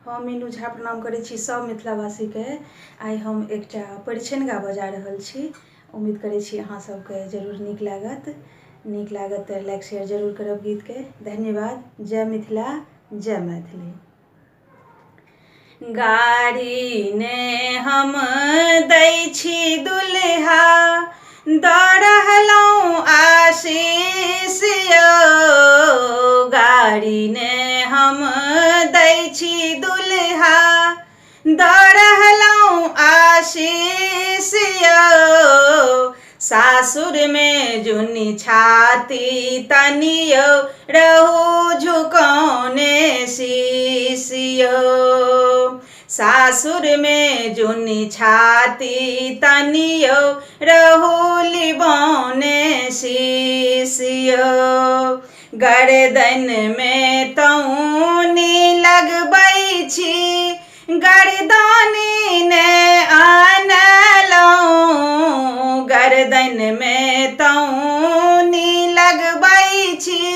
हम मीनू झा प्रणाम करै छी सब मिथिलावासी के। आइ हम एकटा परिछन गाबऽ जा रहल छी। उम्मीद करै छी अहाँ सबके जरूर नीक लागत। नीक लागत तऽ लाइक शेयर जरूर करब गीत के। धन्यवाद। जय मिथिला, जय मैथिली। गाड़ी ने हम दै छी दुल्हा, दऽ रहलहुँ आशीष यौ। गाड़ी ने हम दै छी दुल्हा, दऽ रहलहुँ आशीष यौ। सासुर में जुनी छाती तनियो रहू झुकौने शीश यौ। सासुर में जुनी छाती तनियो रहू लिबौने शीश यौ। गर्दन में तौनी लगबै छी, गर्दनी ने आनलहुँ। गर्दन में तौनी लगबै छी,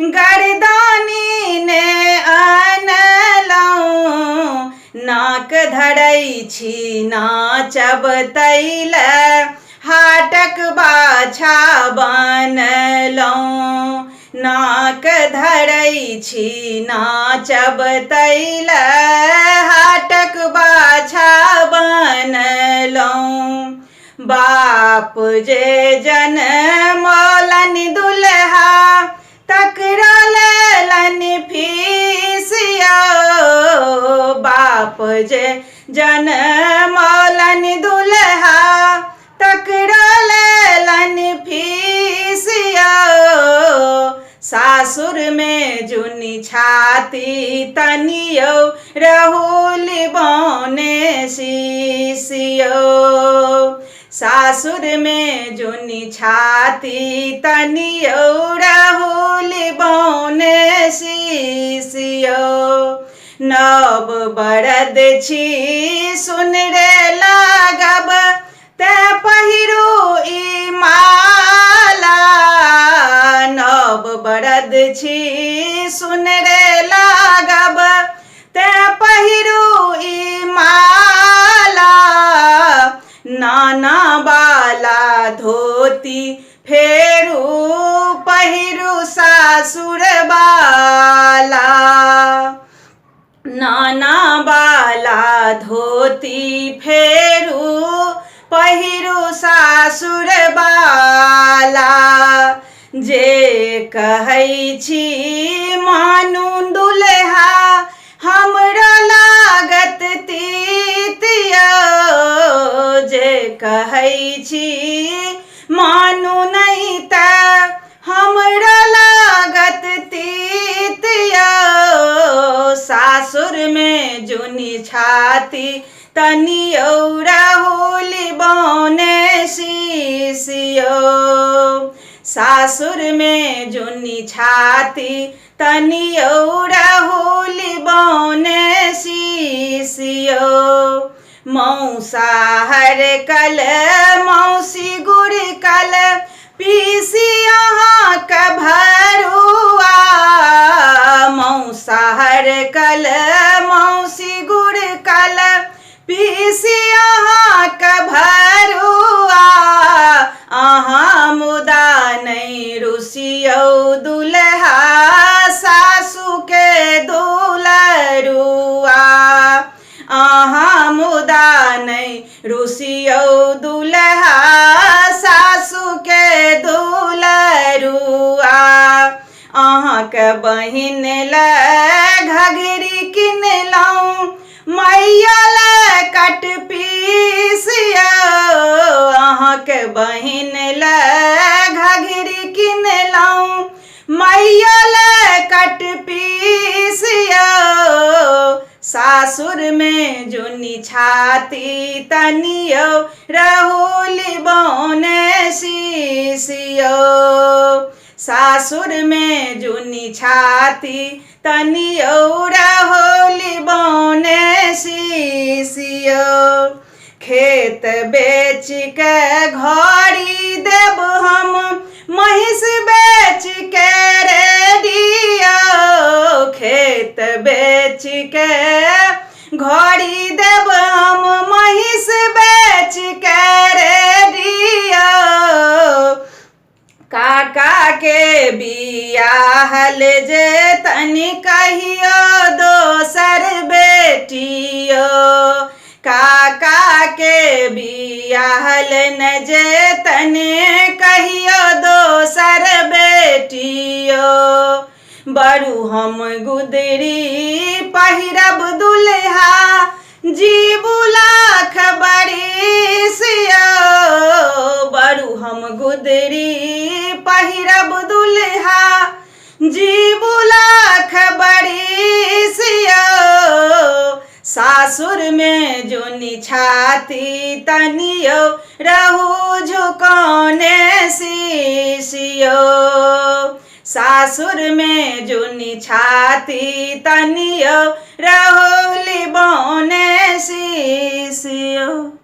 गर्दनी ने आनलहुँ। नाक धरै छी नाचब तैले, हाटक बाछा बनलहुँ। नाक धरै छी नाचब तैले, हाटक बाछा बनलहुँ। बाप जे जनमौलनि दुल्हा, तकरा लेलनि फीस यौ। बाप जे जनमौलनि दुल्हा, तकरा लेलनि फीस यौ। सासुर में जुनी छाती तनियो रहू लिबौने शीश यौ। सासुर में जुनी छाती तनियो रहू लिबौने शीश यौ। नव बरद छी सुन रे लागब, तें पहिरू ई माला। नव बरद छी सुन रे लागब, तें पहिरू ई माला। नाना बाला धोती फेरू पहिरू सासुर बाला। नाना बाला धोती फेरू पहिरू सासुर बाला। जे कहै छी मानू दुल्हा, हमरा लागत तीत यौ। जे कहै छी मानू नहीं तऽ हमरा लागत तीत यौ। सासुर में जुनी छाती तनियो रहू लिबौने शीश यौ। सासुर में जुनी छाती तनियो रहू लिबौने शीश यौ। मौसा हर कल मौसी गुड़ कल, पीसी अहाँके भरुआ। मौसा हर कल मौसी गुड़ कल, पीसी अहाँके भरुआ। अहाँ मुदा नहीं रुसियौ दुल्हा, सासु के दुलरुआ। अहाँ मुदा नहीं रुसियौ दुल्हा, सासु के दुलरुआ। अहाँके बहिन ले घघरी किनलहुँ, मैया ले कट पीस यौ। अहाँके बहिन ले घघरी किनलहुँ, मैया ले कट पीस यौ। सासुर में जुनी छाती तनियो रहू लिबौने शीश यौ। सासुर में जुनी छाती तनियो रहू लिबौने शीश यौ। खेत बेच के घड़ी देब हम, महिष बेच के रेडियो। खेत बेच के घड़ी देब हम महिष बेच के रेडियो काका के बियाहल जे तनी कहियो दोसर बेटियो काका के बियाहल न जे तने कहियो दोसर बेटियो बड़ू हम गुदरी पहिरब दुल्हा जीबू लाख बरिसियो बड़ू हम गुदरी पहिरब दुल्हा जीबू लाख बरिसियो सासुर में जोनी छाती तनियो रहू झुकौने शीशियो सासुर में जोनी छाती तनियो रहू